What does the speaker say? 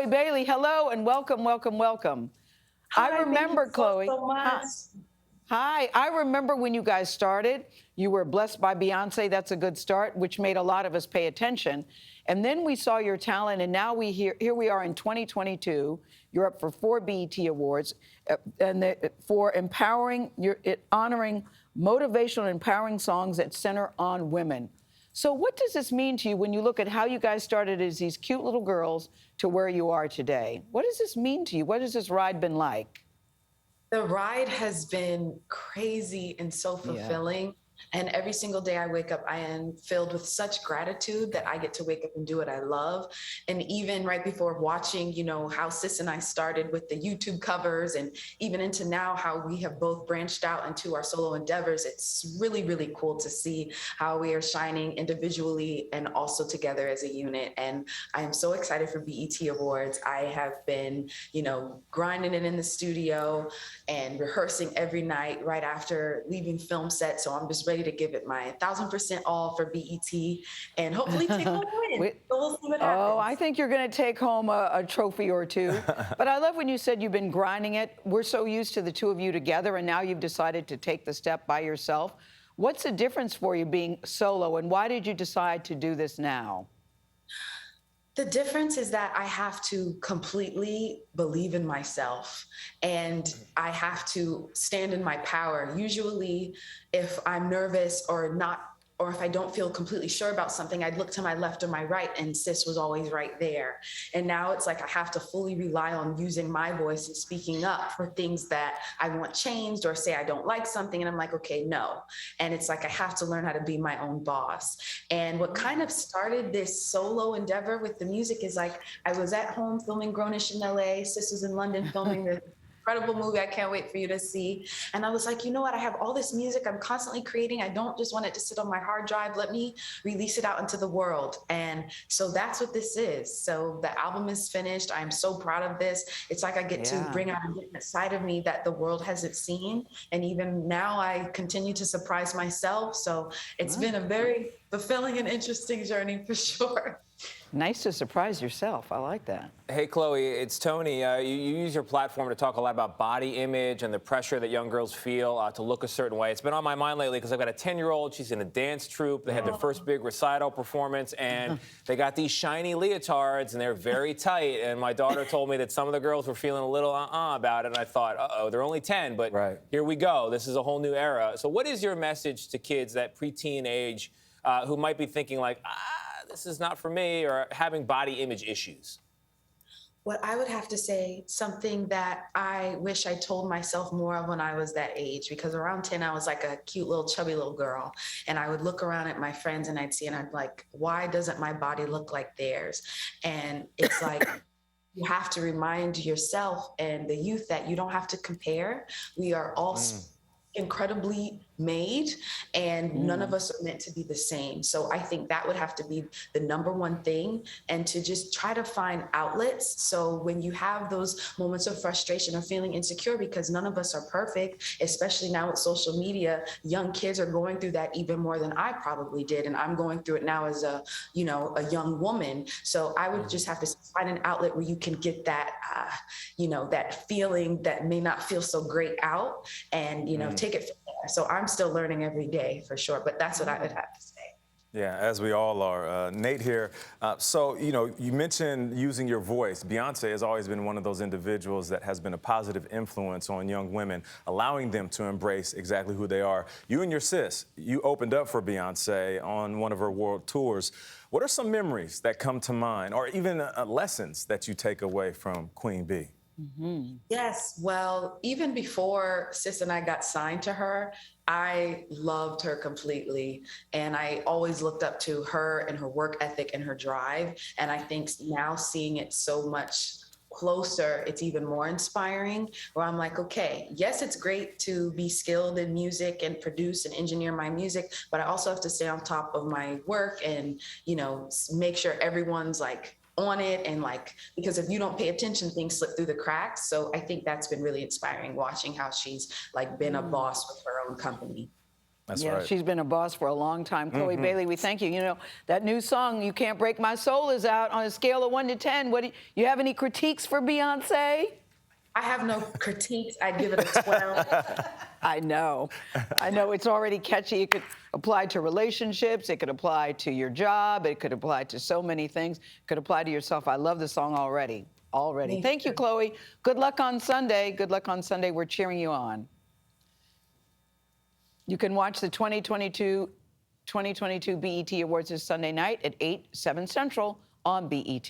Chlöe Bailey. Hello and welcome, welcome, welcome. I Hi, thank you remember, Chlöe. so Hi. much. Hi. I remember when you guys started. You were blessed by Beyonce. That's a good start, which made a lot of us pay attention. And then we saw your talent, and now here we are in 2022. You're up for 4 BET Awards, for honoring motivational and empowering songs that center on women. So what does this mean to you when you look at how you guys started as these cute little girls to where you are today? What does this mean to you? What has this ride been like? The ride has been crazy and so Yeah. fulfilling. And every single day I wake up, I am filled with such gratitude that I get to wake up and do what I love. And even right before watching, how Sis and I started with the YouTube covers and even into now how we have both branched out into our solo endeavors, it's really, really cool to see how we are shining individually and also together as a unit. And I am so excited for BET Awards. I have been, grinding it in the studio and rehearsing every night right after leaving film set. So I'm just ready to give it my 1,000% all for BET and hopefully take home a win. So we'll see what happens. Oh, I think you're going to take home a trophy or two. But I love when you said you've been grinding it. We're so used to the two of you together, and now you've decided to take the step by yourself. What's the difference for you being solo, and why did you decide to do this now? The difference is that I have to completely believe in myself and I have to stand in my power. Usually, if I'm nervous or not, or if I don't feel completely sure about something, I'd look to my left or my right, and Sis was always right there. And now it's like I have to fully rely on using my voice and speaking up for things that I want changed or say I don't like something. And I'm like, okay, no. And it's like I have to learn how to be my own boss. And what kind of started this solo endeavor with the music is like I was at home filming Grownish in LA. Sis was in London filming the incredible movie I can't wait for you to see. And I was like, you know what? I have all this music I'm constantly creating. I don't just want it to sit on my hard drive. Let me release it out into the world. And so that's what this is. So the album is finished. I'm so proud of this. It's like I get to bring out a different side of me that the world hasn't seen. And even now I continue to surprise myself. So it's been a very fulfilling and interesting journey for sure. Nice to surprise yourself. I like that. Hey, Chlöe, it's Tony. You use your platform to talk a lot about body image and the pressure that young girls feel to look a certain way. It's been on my mind lately because I've got a 10-year-old. She's in a dance troupe. They had their first big recital performance, and they got these shiny leotards, and they're very tight. And my daughter told me that some of the girls were feeling a little about it, and I thought, uh-oh, they're only 10, but here we go. This is a whole new era. So what is your message to kids that preteen age who might be thinking like, this is not for me, or having body image issues? What I would have to say, something that I wish I told myself more of when I was that age, because around 10, I was like a cute little chubby little girl. And I would look around at my friends and I'd see, and I'd be like, why doesn't my body look like theirs? And it's like, you have to remind yourself and the youth that you don't have to compare. We are all incredibly made, and none of us are meant to be the same. So I think that would have to be the number one thing, and to just try to find outlets. So when you have those moments of frustration or feeling insecure, because none of us are perfect, especially now with social media, young kids are going through that even more than I probably did. And I'm going through it now as a young woman. So I would just have to find an outlet where you can get that, that feeling that may not feel so great out, and, take it from there. So I'm still learning every day for sure, but that's what I would have to say. Yeah, as we all are. Nate here. So, you mentioned using your voice. Beyonce has always been one of those individuals that has been a positive influence on young women, allowing them to embrace exactly who they are. You and your sis, you opened up for Beyonce on one of her world tours. What are some memories that come to mind, or even lessons that you take away from Queen Bee? Yes, well, even before Sis and I got signed to her, I loved her completely. And I always looked up to her and her work ethic and her drive. And I think now seeing it so much closer, it's even more inspiring, where I'm like, okay, yes, it's great to be skilled in music and produce and engineer my music, but I also have to stay on top of my work and, make sure everyone's like on it, and because if you don't pay attention, things slip through the cracks. So I think that's been really inspiring, watching how she's been a boss with her own company. That's Yeah, right. she's been a boss for a long time. Chlöe Bailey, we thank you. You know, that new song, You Can't Break My Soul, is out on a scale of 1 to 10. What do you have any critiques for Beyonce? I have no critiques. I'd give it a 12. I know. It's already catchy. It could apply to relationships. It could apply to your job. It could apply to so many things. It could apply to yourself. I love the song already. Thank you, Chlöe. Good luck on Sunday. Good luck on Sunday. We're cheering you on. You can watch the 2022 BET Awards this Sunday night at 8, 7 Central on BET.